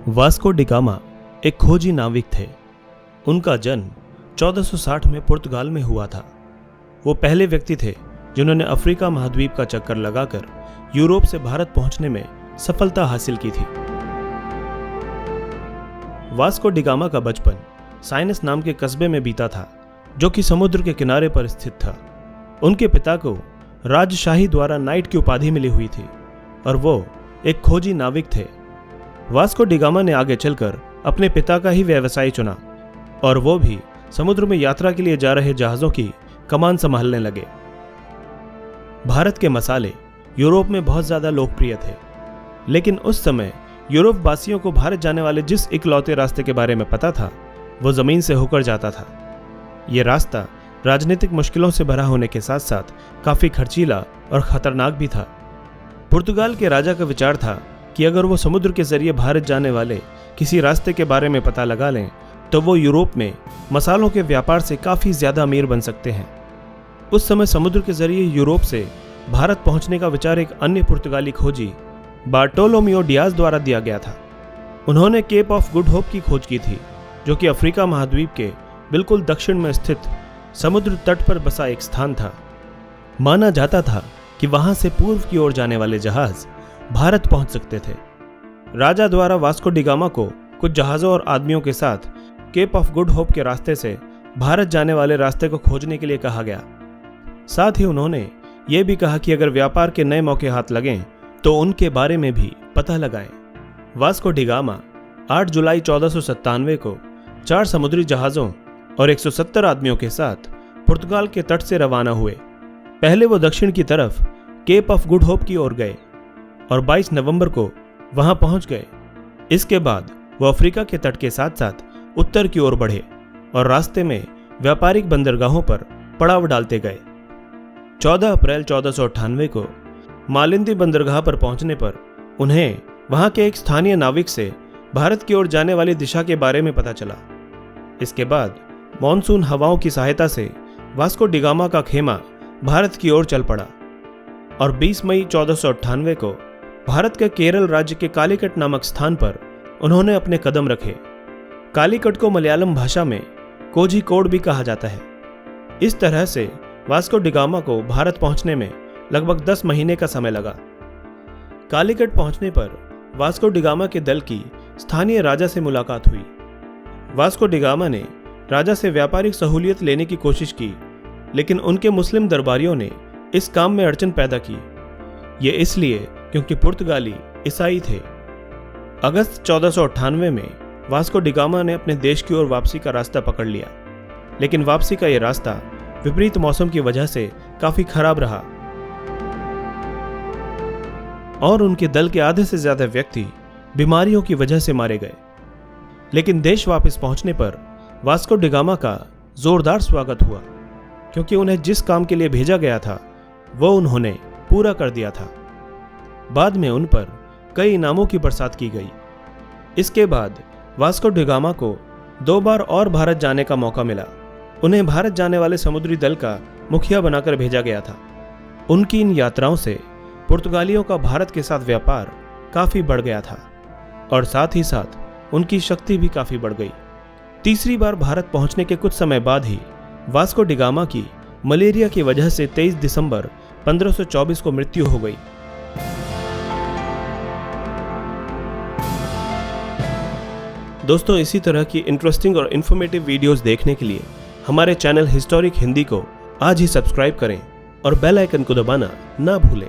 Vasco D gamma एक खोजी नाविक थे। उनका जन्म 1460 में पुर्तगाल में हुआ था। वो पहले व्यक्ति थे जिन्होंने अफ्रीका महाद्वीप का चक्कर लगाकर यूरोप से भारत पहुंचने में सफलता हासिल की थी। वास्को डी गामा का बचपन साइनस नाम के कस्बे में बीता था, जो कि समुद्र के किनारे पर स्थित था। उनके पिता को राजशाही द्वारा नाइट की उपाधि मिली हुई थी और वो एक खोजी नाविक थे। वास्को डी गामा ने आगे चलकर अपने पिता का ही व्यवसाय चुना और वो भी समुद्र में यात्रा के लिए जा रहे जहाजों की कमान संभालने लगे। भारत के मसाले यूरोप में बहुत ज्यादा लोकप्रिय थे, लेकिन उस समय यूरोप वासियों को भारत जाने वाले जिस इकलौते रास्ते के बारे में पता था वो जमीन से होकर जाता था। ये रास्ता राजनीतिक मुश्किलों से भरा होने के साथ साथ काफी खर्चीला और खतरनाक भी था। पुर्तगाल के राजा का विचार था कि अगर वो समुद्र के जरिए भारत जाने वाले किसी रास्ते के बारे में पता लगा लें तो वो यूरोप में मसालों के व्यापार से काफी ज्यादा अमीर बन सकते हैं। उस समय समुद्र के जरिए यूरोप से भारत पहुंचने का विचार एक अन्य पुर्तगाली खोजी बार्टोलोमियो डियाज द्वारा दिया गया था। उन्होंने केप ऑफ गुड होप की खोज की थी, जो कि अफ्रीका महाद्वीप के बिल्कुल दक्षिण में स्थित समुद्र तट पर बसा एक स्थान था। माना जाता था कि वहां से पूर्व की ओर जाने वाले जहाज भारत पहुंच सकते थे। राजा द्वारा वास्को डी गामा को कुछ जहाजों और आदमियों के साथ केप ऑफ गुड होप के रास्ते से भारत जाने वाले रास्ते को खोजने के लिए कहा गया। साथ ही उन्होंने ये भी कहा कि अगर व्यापार के नए मौके हाथ लगें तो उनके बारे में भी पता लगाएं। वास्को डी गामा 8 जुलाई 1497 को 4 समुद्री जहाजों और 170 आदमियों के साथ पुर्तगाल के तट से रवाना हुए। पहले वो दक्षिण की तरफ केप ऑफ गुड होप की ओर गए और 22 नवंबर को वहां पहुंच गए। इसके बाद वो अफ्रीका के तट के साथ साथ उत्तर की ओर बढ़े और रास्ते में व्यापारिक बंदरगाहों पर पड़ाव डालते गए। 14 अप्रैल 1498 को मालिंदी बंदरगाह पर पहुंचने पर उन्हें वहां के एक स्थानीय नाविक से भारत की ओर जाने वाली दिशा के बारे में पता चला। इसके बाद मॉनसून हवाओं की सहायता से वास्को डी गामा का खेमा भारत की ओर चल पड़ा और 20 मई 1498 को भारत के केरल राज्य के कालीकट नामक स्थान पर उन्होंने अपने कदम रखे। कालीकट को मलयालम भाषा में कोझिकोड भी कहा जाता है। इस तरह से वास्को डी गामा को भारत पहुंचने में लगभग 10 महीने का समय लगा। कालीकट पहुंचने पर वास्को डी गामा के दल की स्थानीय राजा से मुलाकात हुई। वास्को डी गामा ने राजा से व्यापारिक सहूलियत लेने की कोशिश की, लेकिन उनके मुस्लिम दरबारियों ने इस काम में अड़चन पैदा की। ये इसलिए क्योंकि पुर्तगाली ईसाई थे। अगस्त 1498 में वास्को डी गामा ने अपने देश की ओर वापसी का रास्ता पकड़ लिया, लेकिन वापसी का यह रास्ता विपरीत मौसम की वजह से काफी खराब रहा और उनके दल के आधे से ज्यादा व्यक्ति बीमारियों की वजह से मारे गए। लेकिन देश वापस पहुंचने पर वास्को डी गामा का जोरदार स्वागत हुआ, क्योंकि उन्हें जिस काम के लिए भेजा गया था वो उन्होंने पूरा कर दिया था। बाद में उन पर कई इनामों की बरसात की गई। इसके बाद वास्को डी गामा को 2 बार और भारत जाने का मौका मिला। उन्हें भारत जाने वाले समुद्री दल का मुखिया बनाकर भेजा गया था। उनकी इन यात्राओं से पुर्तगालियों का भारत के साथ व्यापार काफी बढ़ गया था और साथ ही साथ उनकी शक्ति भी काफी बढ़ गई। तीसरी बार भारत पहुंचने के कुछ समय बाद ही वास्को डी गामा की मलेरिया की वजह से 23 दिसंबर 1524 को मृत्यु हो गई। दोस्तों, इसी तरह की इंटरेस्टिंग और इन्फॉर्मेटिव वीडियोस देखने के लिए हमारे चैनल हिस्टोरिक हिंदी को आज ही सब्सक्राइब करें और बेल आइकन को दबाना ना भूलें।